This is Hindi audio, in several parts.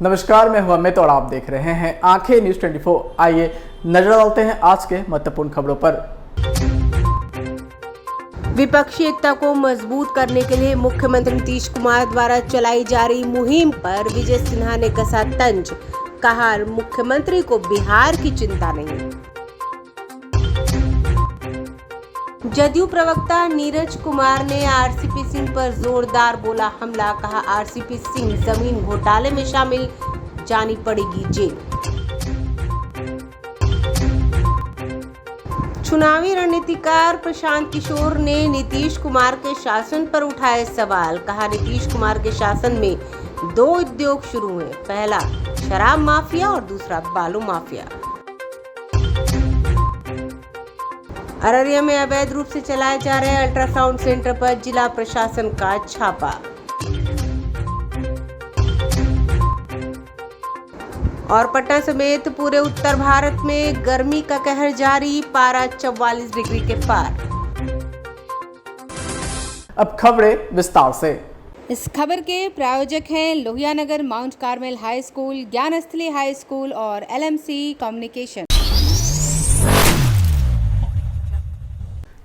नमस्कार, मैं हूं अमित और आप देख रहे हैं आंखें न्यूज 24। आइए नजर डालते हैं आज के महत्वपूर्ण खबरों पर। विपक्षी एकता को मजबूत करने के लिए मुख्यमंत्री नीतीश कुमार द्वारा चलाई जा रही मुहिम पर विजय सिन्हा ने कसा तंज। कहा, मुख्यमंत्री को बिहार की चिंता नहीं। जदयू प्रवक्ता नीरज कुमार ने आरसीपी सिंह पर जोरदार बोला हमला। कहा, आरसीपी सिंह जमीन घोटाले में शामिल, जानी पड़ेगी जेल। चुनावी रणनीतिकार प्रशांत किशोर ने नीतीश कुमार के शासन पर उठाए सवाल। कहा, नीतीश कुमार के शासन में 2 उद्योग शुरू हुए, पहला शराब माफिया और दूसरा बालू माफिया। अररिया में अवैध रूप से चलाए जा रहे अल्ट्रासाउंड सेंटर पर जिला प्रशासन का छापा। और पटना समेत पूरे उत्तर भारत में गर्मी का कहर जारी, पारा 44 डिग्री के पार। अब खबरें विस्तार से। इस खबर के प्रायोजक हैं Lohianagar mount Carmel high school, Gyansthali high school और एलएमसी कम्युनिकेशन।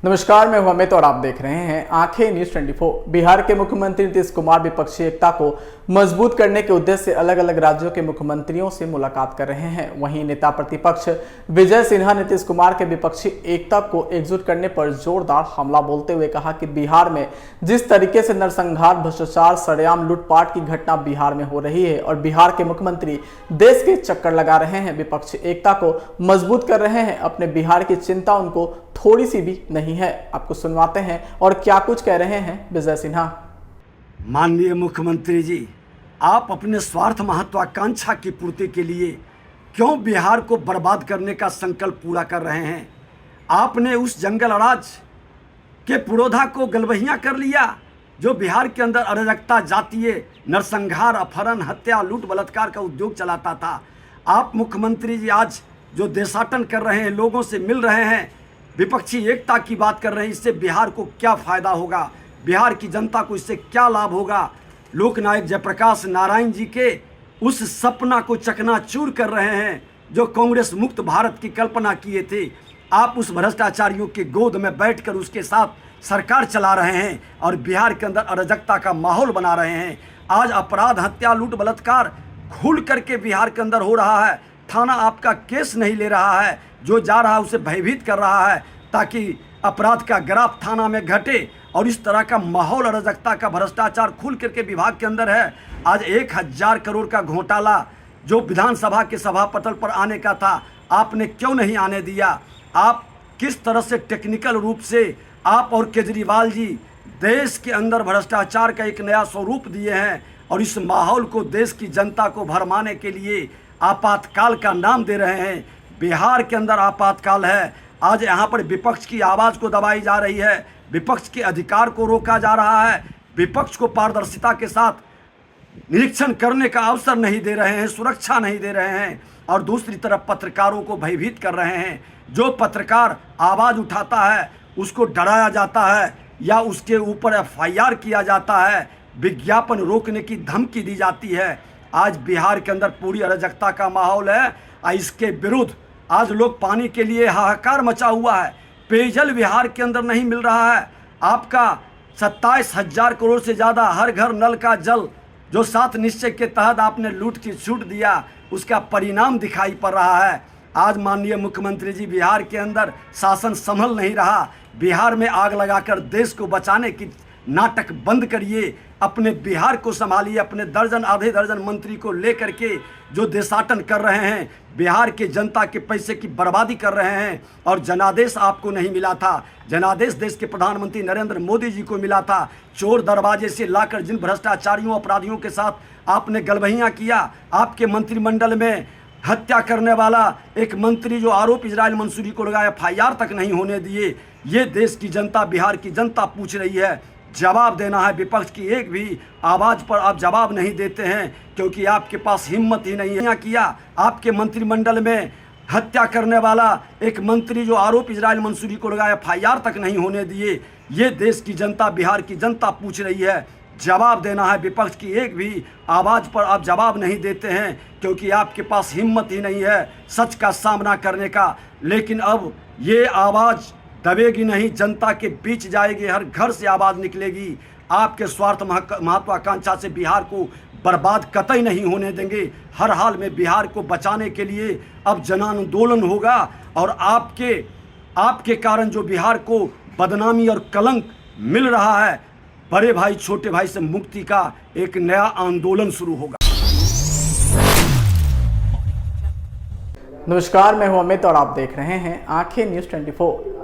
नमस्कार, मैं हूं अमित और आप देख रहे हैं आंखें न्यूज 24। बिहार के मुख्यमंत्री नीतीश कुमार विपक्षी एकता को मजबूत करने के उद्देश्य से अलग अलग राज्यों के मुख्यमंत्रियों से मुलाकात कर रहे हैं। वहीं नेता प्रतिपक्ष विजय सिन्हा नीतीश कुमार के विपक्षी एकता को एकजुट करने पर जोरदार हमला बोलते हुए कहा कि बिहार में जिस तरीके से नरसंहार, भ्रष्टाचार, सरेआम लूटपाट की घटना बिहार में हो रही है और बिहार के मुख्यमंत्री देश के चक्कर लगा रहे हैं, विपक्षी एकता को मजबूत कर रहे हैं, अपने बिहार की चिंता उनको थोड़ी सी भी नहीं है। आपको सुनवाते हैं और क्या कुछ कह रहे हैं विजय सिन्हा। माननीय मुख्यमंत्री जी, आप अपने स्वार्थ महत्वाकांक्षा की पूर्ति के लिए क्यों बिहार को बर्बाद करने का संकल्प पूरा कर रहे हैं? आपने उस जंगल राज के पुरोधा को गलबहियां कर लिया जो बिहार के अंदर अराजकता, जातीय नरसंहार, अपहरण, हत्या, लूट, बलात्कार का उद्योग चलाता था। आप मुख्यमंत्री जी आज जो देशाटन कर रहे हैं, लोगों से मिल रहे हैं, विपक्षी एकता की बात कर रहे हैं, इससे बिहार को क्या फ़ायदा होगा, बिहार की जनता को इससे क्या लाभ होगा? लोकनायक जयप्रकाश नारायण जी के उस सपना को चकनाचूर कर रहे हैं जो कांग्रेस मुक्त भारत की कल्पना किए थे। आप उस भ्रष्टाचारियों के गोद में बैठकर उसके साथ सरकार चला रहे हैं और बिहार के अंदर अराजकता का माहौल बना रहे हैं। आज अपराध, हत्या, लूट, बलात्कार खुल करके बिहार के अंदर हो रहा है। थाना आपका केस नहीं ले रहा है, जो जा रहा है उसे भयभीत कर रहा है ताकि अपराध का ग्राफ थाना में घटे। और इस तरह का माहौल, अराजकता का, भ्रष्टाचार खुल करके विभाग के अंदर है। आज 1000 करोड़ का घोटाला जो विधानसभा के सभापटल पर आने का था, आपने क्यों नहीं आने दिया? आप किस तरह से टेक्निकल रूप से आप और केजरीवाल जी देश के अंदर भ्रष्टाचार का एक नया स्वरूप दिए हैं और इस माहौल को, देश की जनता को भरमाने के लिए आपातकाल का नाम दे रहे हैं। बिहार के अंदर आपातकाल है। आज यहाँ पर विपक्ष की आवाज़ को दबाई जा रही है, विपक्ष के अधिकार को रोका जा रहा है, विपक्ष को पारदर्शिता के साथ निरीक्षण करने का अवसर नहीं दे रहे हैं, सुरक्षा नहीं दे रहे हैं और दूसरी तरफ पत्रकारों को भयभीत कर रहे हैं। जो पत्रकार आवाज़ उठाता है उसको डराया जाता है या उसके ऊपर FIR किया जाता है, विज्ञापन रोकने की धमकी दी जाती है। आज बिहार के अंदर पूरी अराजकता का माहौल है। इसके विरुद्ध आज लोग पानी के लिए हाहाकार मचा हुआ है। पेयजल बिहार के अंदर नहीं मिल रहा है। आपका 27,000 करोड़ से ज़्यादा हर घर नल का जल जो 7 निश्चय के तहत आपने लूट की छूट दिया, उसका परिणाम दिखाई पड़ रहा है। आज माननीय मुख्यमंत्री जी, बिहार के अंदर शासन संभल नहीं रहा। बिहार में आग लगाकर देश को बचाने की नाटक बंद करिए, अपने बिहार को संभालिए। अपने दर्जन, आधे दर्जन मंत्री को लेकर के जो देशाटन कर रहे हैं, बिहार के जनता के पैसे की बर्बादी कर रहे हैं। और जनादेश आपको नहीं मिला था, जनादेश देश के प्रधानमंत्री नरेंद्र मोदी जी को मिला था। चोर दरवाजे से लाकर जिन भ्रष्टाचारियों, अपराधियों के साथ आपने गलबहियाँ किया, आपके मंत्रिमंडल में हत्या करने वाला एक मंत्री जो आरोप इजराइल मंसूरी को लगाया, FIR तक नहीं होने दिए। ये देश की जनता, बिहार की जनता पूछ रही है। जवाब देना है। विपक्ष की एक भी आवाज़ पर आप जवाब नहीं देते हैं क्योंकि आपके पास हिम्मत ही नहीं है। किया आपके मंत्रिमंडल में हत्या करने वाला एक मंत्री जो आरोप इजराइल मंसूरी को लगाया, FIR तक नहीं होने दिए। ये देश की जनता, बिहार की जनता पूछ रही है। जवाब देना है। विपक्ष की एक भी आवाज़ पर आप जवाब नहीं देते हैं क्योंकि आपके पास हिम्मत ही नहीं है सच का सामना करने का। लेकिन अब ये आवाज़ दबेगी नहीं, जनता के बीच जाएगी, हर घर से आवाज़ निकलेगी। आपके स्वार्थ महत्वाकांक्षा से बिहार को बर्बाद कतई नहीं होने देंगे। हर हाल में बिहार को बचाने के लिए अब जन आंदोलन होगा और आपके कारण जो बिहार को बदनामी और कलंक मिल रहा है, बड़े भाई छोटे भाई से मुक्ति का एक नया आंदोलन शुरू होगा। नमस्कार, मैं हूं अमित और आप देख रहे हैं आंखें न्यूज 24।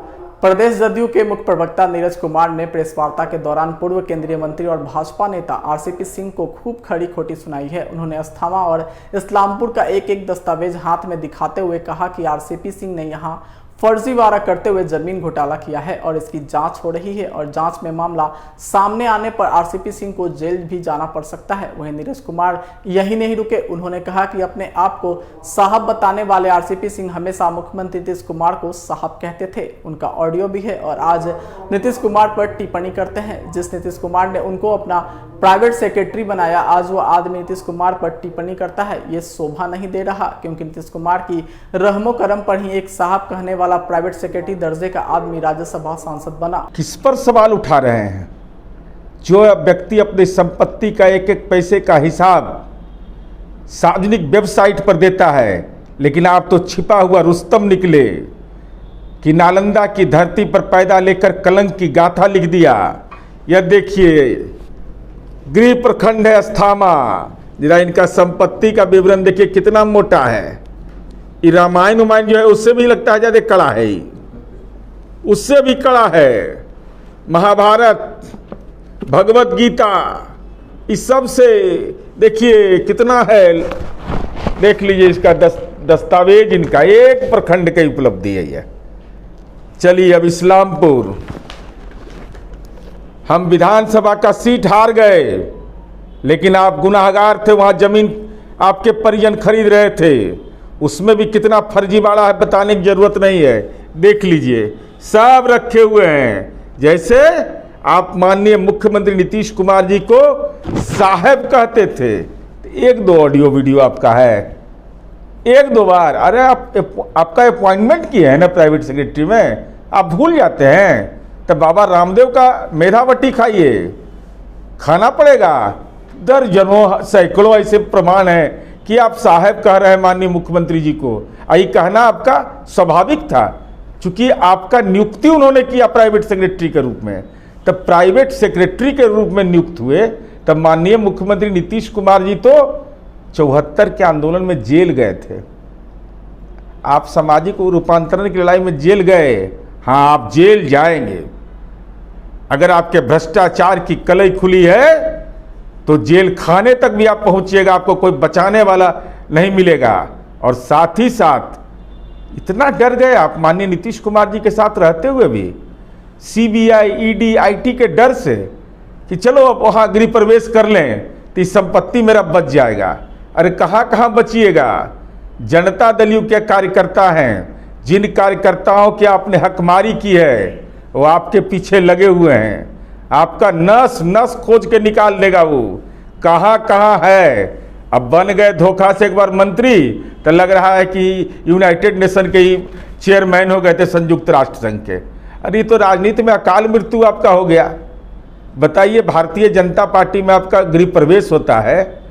प्रदेश जदयू के मुख्य प्रवक्ता नीरज कुमार ने प्रेस वार्ता के दौरान पूर्व केंद्रीय मंत्री और भाजपा नेता आरसीपी सिंह को खूब खड़ी खोटी सुनाई है। उन्होंने अस्थामा और इस्लामपुर का एक एक दस्तावेज हाथ में दिखाते हुए कहा कि आरसीपी सिंह ने यहां फर्जीवाड़ा करते हुए जमीन घोटाला किया है और इसकी जांच हो रही है और जांच में मामला सामने आने पर आरसीपी सिंह को जेल भी जाना पड़ सकता है। वहीं नीरज कुमार यही नहीं रुके, उन्होंने कहा कि अपने आप को साहब बताने वाले आरसीपी सिंह हमेशा मुख्यमंत्री नीतीश कुमार को साहब कहते थे। उनका ऑडियो भी है और आज नीतीश कुमार पर टिप्पणी करते हैं। जिस नीतीश कुमार ने उनको अपना प्राइवेट सेक्रेटरी बनाया, आज वो आदमी नीतीश कुमार पर टिप्पणी करता है। ये शोभा नहीं दे रहा क्योंकि नीतीश कुमार की रहमो करम पर ही एक साहब कहने वाला प्राइवेट सेक्रेटरी दर्जे का आदमी राज्यसभा सांसद बना। किस पर सवाल उठा रहे हैं? जो व्यक्ति अपनी संपत्ति का एक एक पैसे का हिसाब सार्वजनिक वेबसाइट पर देता है, लेकिन आप तो छिपा हुआ रुस्तम निकले कि नालंदा की धरती पर पैदा लेकर कलंक की गाथा लिख दिया। यह देखिए, गृह प्रखंड है अस्थामा। जरा इनका संपत्ति का विवरण देखिए कितना मोटा है। ये रामायण उमायण जो है उससे भी लगता है ज्यादा कड़ा है, उससे भी कड़ा है। महाभारत, भगवत गीता, इस सब से देखिए कितना है। देख लीजिए इसका दस्तावेज, इनका एक प्रखंड की उपलब्धि है यह। चलिए अब इस्लामपुर, हम विधानसभा का सीट हार गए, लेकिन आप गुनाहगार थे, वहां जमीन आपके परिजन खरीद रहे थे। उसमें भी कितना फर्जीवाड़ा है बताने की जरूरत नहीं है। देख लीजिए सब रखे हुए हैं। जैसे आप माननीय मुख्यमंत्री नीतीश कुमार जी को साहब कहते थे। एक दो ऑडियो वीडियो आपका है, एक दो बार। अरे आपका अपॉइंटमेंट किया है ना प्राइवेट सेक्रेटरी में, आप भूल जाते हैं। तब बाबा रामदेव का मेधावटी खाइए, खाना पड़ेगा। दर्जनों सैकड़ों ऐसे प्रमाण है कि आप साहब कह रहे हैं माननीय मुख्यमंत्री जी को। यही कहना आपका स्वाभाविक था, क्योंकि आपका नियुक्ति उन्होंने किया प्राइवेट सेक्रेटरी के रूप में। तब प्राइवेट सेक्रेटरी के रूप में नियुक्त हुए, तब माननीय मुख्यमंत्री नीतीश कुमार जी तो 74 के आंदोलन में जेल गए थे। आप सामाजिक रूपांतरण की लड़ाई में जेल गए। हाँ, आप जेल जाएंगे। अगर आपके भ्रष्टाचार की कलई खुली है तो जेल खाने तक भी आप पहुंचिएगा, आपको कोई बचाने वाला नहीं मिलेगा। और साथ ही साथ इतना डर गए आप माननीय नीतीश कुमार जी के साथ रहते हुए भी, सीबीआई, ईडी, आईटी के डर से कि चलो अब वहां गृह प्रवेश कर लें तो संपत्ति मेरा बच जाएगा। अरे कहाँ बचिएगा? जनता दल के कार्यकर्ता हैं, जिन कार्यकर्ताओं की आपने हकमारी की है वो आपके पीछे लगे हुए हैं। आपका नस नस खोज के निकाल देगा वो कहाँ है। अब बन गए धोखा से एक बार मंत्री, तो लग रहा है कि यूनाइटेड नेशन के ही चेयरमैन हो गए थे, संयुक्त राष्ट्र संघ के। अरे तो राजनीति में अकाल मृत्यु आपका हो गया। बताइए, भारतीय जनता पार्टी में आपका गृह प्रवेश होता है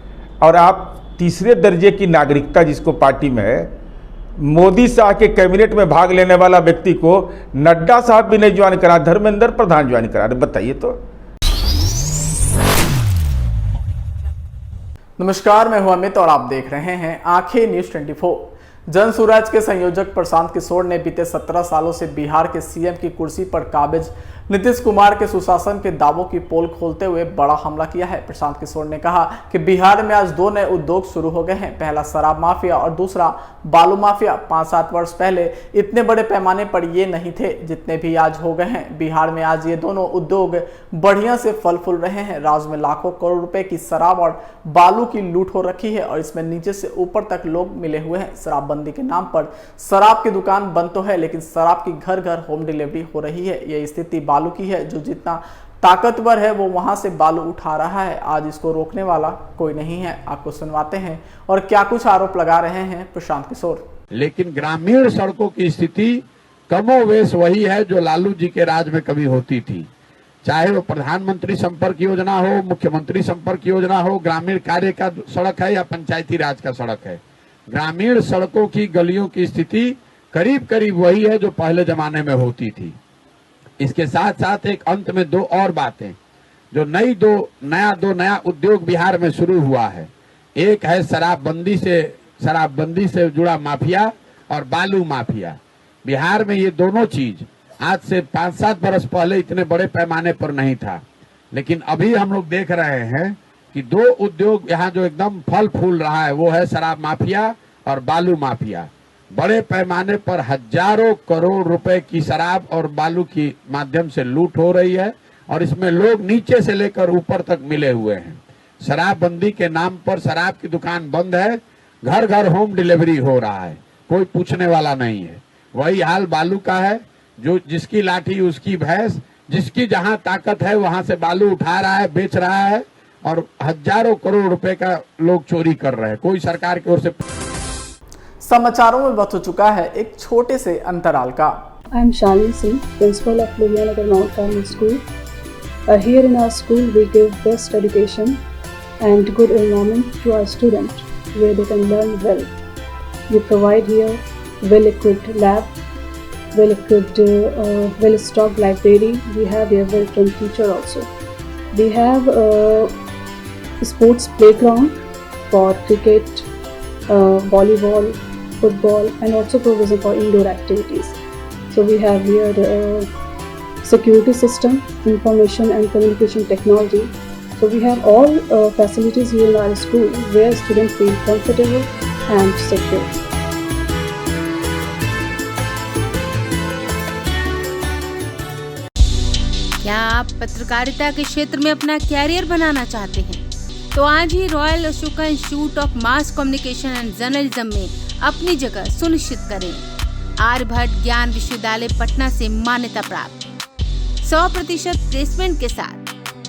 और आप तीसरे दर्जे की नागरिकता जिसको पार्टी में है, मोदी शाह के कैबिनेट में भाग लेने वाला व्यक्ति को नड्डा साहब भी नहीं ज्वाइन करा, धर्मेंद्र प्रधान ज्वाइन करा। बताइए तो। नमस्कार, मैं हूं अमित और आप देख रहे हैं आंखें न्यूज 24। जन स्वराज के संयोजक प्रशांत किशोर ने बीते 17 सालों से बिहार के सीएम की कुर्सी पर काबिज नीतीश कुमार के सुशासन के दावों की पोल खोलते हुए बड़ा हमला किया है। प्रशांत किशोर ने कहा कि बिहार में आज 2 नए उद्योग शुरू हो गए हैं, पहला शराब माफिया और दूसरा बालू माफिया। 5-7 वर्ष पहले इतने बड़े पैमाने पर ये नहीं थे जितने भी आज हो गए हैं। बिहार में आज ये दोनों उद्योग बढ़िया से फल फूल रहे हैं। राज्य में लाखों करोड़ रुपए की शराब और बालू की लूट हो रखी है और इसमें नीचे से ऊपर तक लोग मिले हुए हैं। शराबबंदी के नाम पर शराब की दुकान बंद तो है, लेकिन शराब की घर घर होम डिलीवरी हो रही है। यह स्थिति बालू की है, जो जितना ताकतवर है वो वहां से बालू उठा रहा है। आज इसको रोकने वाला कोई नहीं है। आपको सुनवाते हैं और क्या कुछ आरोप लगा रहे हैं प्रशांत किशोर। लेकिन ग्रामीण सड़कों की स्थिति कमोवेश वही है जो लालू जी के राज में कभी होती थी, चाहे वो प्रधानमंत्री संपर्क योजना हो, मुख्यमंत्री संपर्क योजना हो, ग्रामीण कार्य का सड़क है या पंचायती राज का सड़क है। ग्रामीण सड़कों की गलियों की स्थिति करीब करीब वही है जो पहले जमाने में होती थी। इसके साथ साथ एक अंत में दो और बातें जो नया उद्योग बिहार में शुरू हुआ है। एक है शराबबंदी से जुड़ा माफिया और बालू माफिया। बिहार में ये दोनों चीज आज से 5-7 बरस पहले इतने बड़े पैमाने पर नहीं था, लेकिन अभी हम लोग देख रहे हैं कि दो उद्योग यहाँ जो एकदम फल फूल रहा है वो है शराब माफिया और बालू माफिया। बड़े पैमाने पर हजारों करोड़ रुपए की शराब और बालू की माध्यम से लूट हो रही है और इसमें लोग नीचे से लेकर ऊपर तक मिले हुए हैं। शराबबंदी के नाम पर शराब की दुकान बंद है, घर घर होम डिलीवरी हो रहा है, कोई पूछने वाला नहीं है। वही हाल बालू का है, जो जिसकी लाठी उसकी भैंस, जिसकी जहां ताकत है वहां से बालू उठा रहा है, बेच रहा है और हजारों करोड़ रुपए का लोग चोरी कर रहे हैं। कोई सरकार की ओर से समाचारों में वक्त हो चुका है एक छोटे से अंतराल का। I am Shalini Singh, principal of Lohiyanagar Mount Carmel School. Here in our school, we give best education and good environment to our students, where they can learn well. We provide here well-equipped lab, well-equipped, well-stocked library. We have here well-trained teacher also. We have a sports playground for cricket, volleyball, football, and also provision for indoor activities. So we have here security system, information and communication technology. So we have all facilities here in our school where students feel comfortable and secure. क्या आप पत्रकारिता के क्षेत्र में अपना कैरियर बनाना चाहते हैं? तो आज ही royal Ashoka institute of mass communication and journalism में अपनी जगह सुनिश्चित करें। आर्यभट्ट ज्ञान विश्वविद्यालय पटना से मान्यता प्राप्त 100% प्लेसमेंट के साथ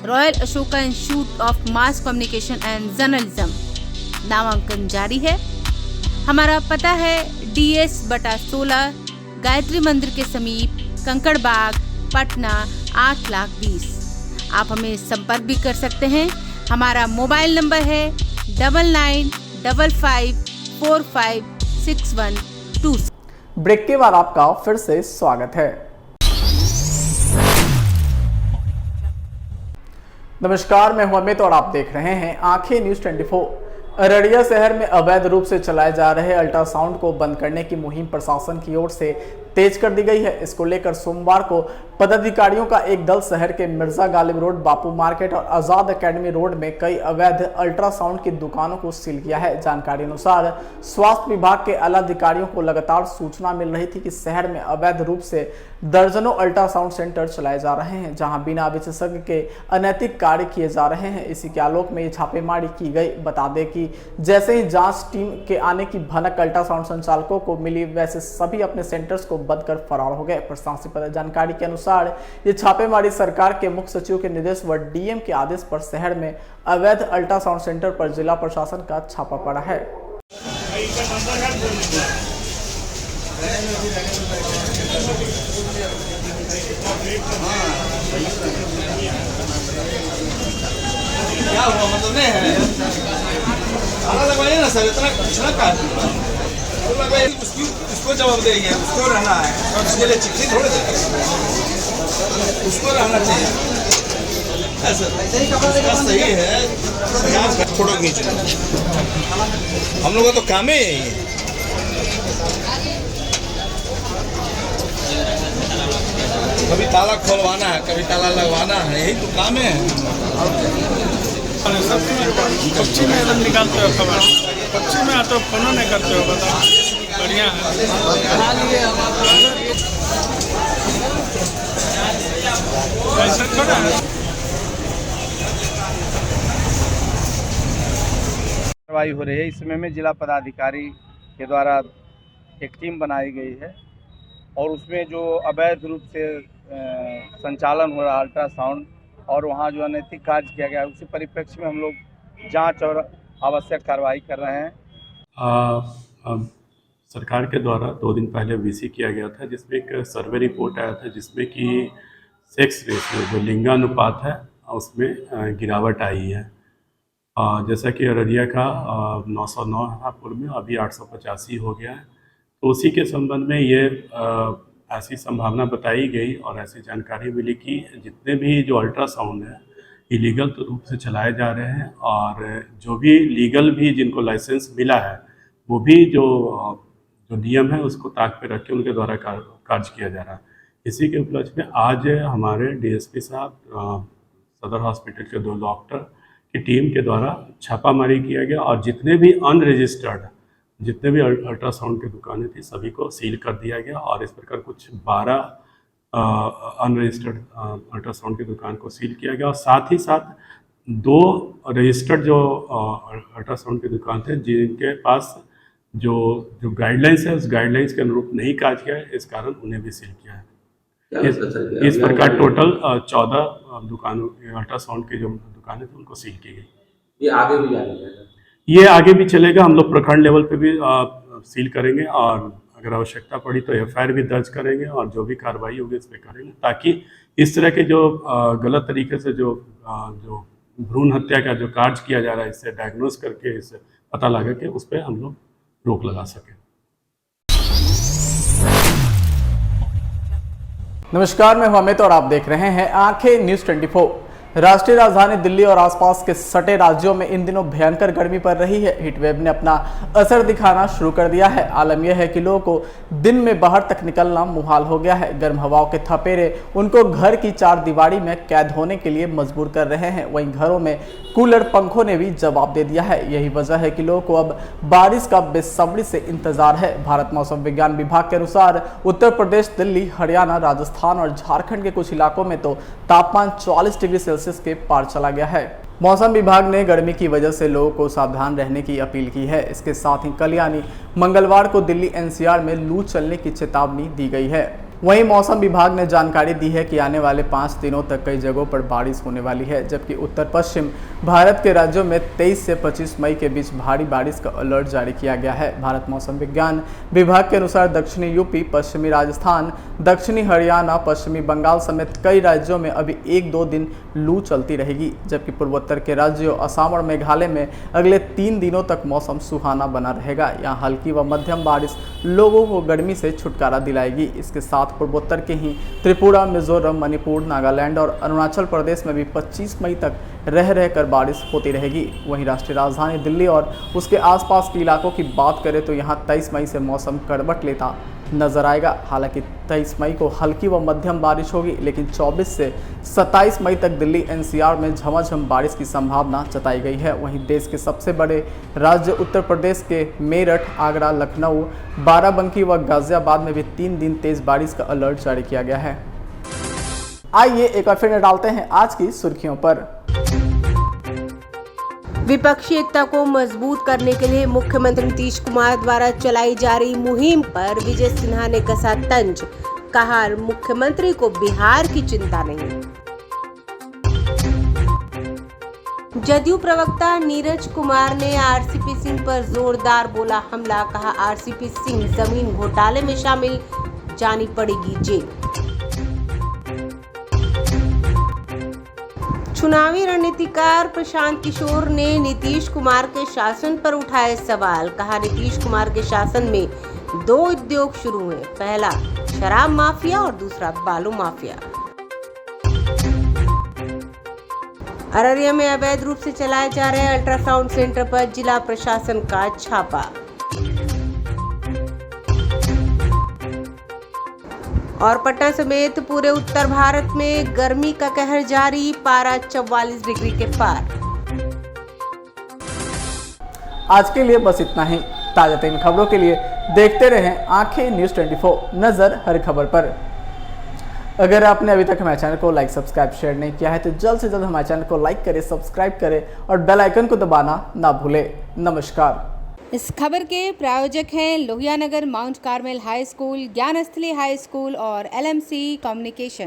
royal Ashoka institute of mass communication and journalism नामांकन जारी है। हमारा पता है DS/16 गायत्री मंदिर के समीप, कंकड़ बाग, पटना 8,20,000। आप हमें संपर्क भी कर सकते हैं। हमारा मोबाइल नंबर है 9955456126। ब्रेक के बाद आपका फिर से स्वागत है। नमस्कार, मैं हूं अमित और आप देख रहे हैं आंखें न्यूज 24। अररिया शहर में अवैध रूप से चलाए जा रहे अल्ट्रासाउंड को बंद करने की मुहिम प्रशासन की ओर से तेज कर दी गई है। इसको लेकर सोमवार को पदाधिकारियों का एक दल शहर के मिर्जा गालिब रोड, बापू मार्केट और आजाद एकेडमी रोड में कई अवैध अल्ट्रासाउंड की दुकानों को सील किया है। जानकारी अनुसार स्वास्थ्य विभाग के आला अधिकारियों को लगातार सूचना मिल रही थी कि शहर में अवैध रूप से दर्जनों अल्ट्रासाउंड सेंटर चलाए जा रहे हैं, जहां बिना विशेषज्ञ के अनैतिक कार्य किए जा रहे हैं। इसी के आलोक में ये छापेमारी की गई। बता दें कि जैसे ही जांच टीम के आने की भनक अल्ट्रासाउंड संचालकों को मिली, वैसे सभी अपने सेंटर्स को बंद कर फरार हो गए। प्रशासनिक जानकारी के अनुसार ये छापेमारी सरकार के मुख्य सचिव के निर्देश व DM के आदेश पर शहर में अवैध अल्ट्रासाउंड सेंटर पर जिला प्रशासन का छापा पड़ा है। क्या हुआ मतलब नहीं है? ताला लगवाइए ना सर, इतना उसको जवाब देंगे, उसको रहना है और उसके लिए चिट्ठी थोड़े देंगे, उसको रहना चाहिए। ऐसा सही है, फोटो खींच हम लोग का तो काम ही यही है। कभी ताला खोलवाना है, कभी ताला लगवाना है, यही तो काम है। पक्षी में एकदम निकालते हो खबर, पक्षी में तो फोन नहीं करते हो, बताओ। बढ़िया है। ऐसा थोड़ा है। कार्रवाई हो रही है। इस समय में जिला पदाधिकारी के द्वारा एक टीम बनाई गई है और उसमें जो अवैध रूप से संचालन हो रहा अल्ट्रासाउंड और वहाँ जो अनैतिक कार्य किया गया, उसी परिप्रेक्ष्य में हम लोग जांच और आवश्यक कार्रवाई कर रहे हैं। सरकार के द्वारा 2 दिन पहले वीसी किया गया था, जिसमें एक सर्वे रिपोर्ट आया था जिसमें कि सेक्स रेशियो जो लिंगानुपात है उसमें गिरावट आई है। जैसा कि अररिया का 909 हापुड़ में अभी 885 हो गया है। तो उसी के संबंध में ये ऐसी संभावना बताई गई और ऐसी जानकारी मिली कि जितने भी जो अल्ट्रासाउंड है इलीगल रूप से चलाए जा रहे हैं, और जो भी लीगल भी जिनको लाइसेंस मिला है वो भी जो नियम है उसको ताक पे रख के उनके द्वारा कार्य किया जा रहा है। इसी के उपलक्ष्य में आज हमारे डीएसपी साहब, सदर हॉस्पिटल के 2 डॉक्टर की टीम के द्वारा छापामारी किया गया और जितने भी अनरजिस्टर्ड जितने भी अल्ट्रासाउंड की दुकानें थी सभी को सील कर दिया गया, और इस प्रकार कुछ 12 अनरजिस्टर्ड अल्ट्रासाउंड की दुकान को सील किया गया, और साथ ही साथ 2 रजिस्टर्ड जो अल्ट्रासाउंड की दुकान थे जिनके पास जो गाइडलाइंस है उस गाइडलाइंस के अनुरूप नहीं कार्य किया है, इस कारण उन्हें भी सील किया है। इस प्रकार टोटल 14 दुकानों अल्ट्रासाउंड की जो दुकानें थी उनको सील की गई। ये आगे भी जाएगा? ये आगे भी चलेगा, हम लोग प्रखंड लेवल पे भी सील करेंगे, और अगर आवश्यकता पड़ी तो एफआईआर भी दर्ज करेंगे और जो भी कार्रवाई होगी इस पर करेंगे, ताकि इस तरह के जो गलत तरीके से जो भ्रूण हत्या का जो कार्य किया जा रहा है इससे डायग्नोज करके इससे पता लगा कि उस पर हम लोग रोक लगा सकें। नमस्कार, मैं हूं अमित और आप देख रहे हैं आंखें न्यूज 24। राष्ट्रीय राजधानी दिल्ली और आसपास के सटे राज्यों में इन दिनों भयंकर गर्मी पड़ रही है। हीटवेव ने अपना असर दिखाना शुरू कर दिया है। आलम यह है कि लोगों को दिन में बाहर तक निकलना मुहाल हो गया है। गर्म हवाओं के थपेरे उनको घर की 4 दीवारी में कैद होने के लिए मजबूर कर रहे हैं। वहीं घरों में कूलर पंखों ने भी जवाब दे दिया है। यही वजह है कि लोगों को अब बारिश का बेसब्री से इंतजार है। भारत मौसम विज्ञान विभाग के अनुसार उत्तर प्रदेश, दिल्ली, हरियाणा, राजस्थान और झारखंड के कुछ इलाकों में तो तापमान 44 डिग्री सेल्सियस के पार चला गया है। मौसम विभाग ने गर्मी की वजह से लोगों को सावधान रहने की अपील की है। इसके साथ ही कल यानी मंगलवार को दिल्ली एनसीआर में लू चलने की चेतावनी दी गई है। वहीं मौसम विभाग ने जानकारी दी है कि आने वाले 5 दिनों तक कई जगहों पर बारिश होने वाली है, जबकि उत्तर पश्चिम भारत के राज्यों में 23 से 25 मई के बीच भारी बारिश का अलर्ट जारी किया गया है। भारत मौसम विज्ञान विभाग के अनुसार दक्षिणी यूपी, पश्चिमी राजस्थान, दक्षिणी हरियाणा, पश्चिमी बंगाल समेत कई राज्यों में अभी 1-2 दिन लू चलती रहेगी, जबकि पूर्वोत्तर के राज्यों असम और मेघालय में अगले 3 दिनों तक मौसम सुहाना बना रहेगा। यहाँ हल्की व मध्यम बारिश लोगों को गर्मी से छुटकारा दिलाएगी। इसके साथ पूर्वोत्तर के ही त्रिपुरा, मिजोरम, मणिपुर, नागालैंड और अरुणाचल प्रदेश में भी 25 मई तक रह रहकर बारिश होती रहेगी। वहीं राष्ट्रीय राजधानी दिल्ली और उसके आसपास के इलाकों की बात करें तो यहाँ 23 मई से मौसम करवट लेता नजर आएगा। हालांकि 23 मई को हल्की व मध्यम बारिश होगी, लेकिन 24 से 27 मई तक दिल्ली एनसीआर में झमाझम बारिश की संभावना जताई गई है। वहीं देश के सबसे बड़े राज्य उत्तर प्रदेश के मेरठ, आगरा, लखनऊ, बाराबंकी व गाजियाबाद में भी 3 दिन तेज बारिश का अलर्ट जारी किया गया है। आइए एक बार फिर डालते हैं आज की सुर्खियों पर। विपक्षी एकता को मजबूत करने के लिए मुख्यमंत्री नीतीश कुमार द्वारा चलाई जा रही मुहिम पर विजय सिन्हा ने कसा तंज। कहा, मुख्यमंत्री को बिहार की चिंता नहीं। जदयू प्रवक्ता नीरज कुमार ने आरसीपी सिंह पर जोरदार बोला हमला। कहा, आरसीपी सिंह जमीन घोटाले में शामिल, जानी पड़ेगी जेल। चुनावी रणनीतिकार प्रशांत किशोर ने नीतीश कुमार के शासन पर उठाए सवाल। कहा, नीतीश कुमार के शासन में 2 उद्योग शुरू हुए, पहला शराब माफिया और दूसरा बालू माफिया। अररिया में अवैध रूप से चलाए जा रहे अल्ट्रासाउंड सेंटर पर जिला प्रशासन का छापा। और पटना समेत पूरे उत्तर भारत में गर्मी का कहर जारी, पारा 44 डिग्री के पार। आज के लिए बस इतना ही। ताजा तरीन खबरों के लिए देखते रहें आंखें न्यूज 24, नजर हर खबर पर। अगर आपने अभी तक हमारे चैनल को लाइक, सब्सक्राइब, शेयर नहीं किया है तो जल्द से जल्द हमारे चैनल को लाइक करें, सब्सक्राइब करें और बेल आइकन को दबाना ना भूलें। नमस्कार। इस खबर के प्रायोजक हैं Lohia Nagar Mount Carmel high school, Gyansthali high school और LMC कम्युनिकेशन।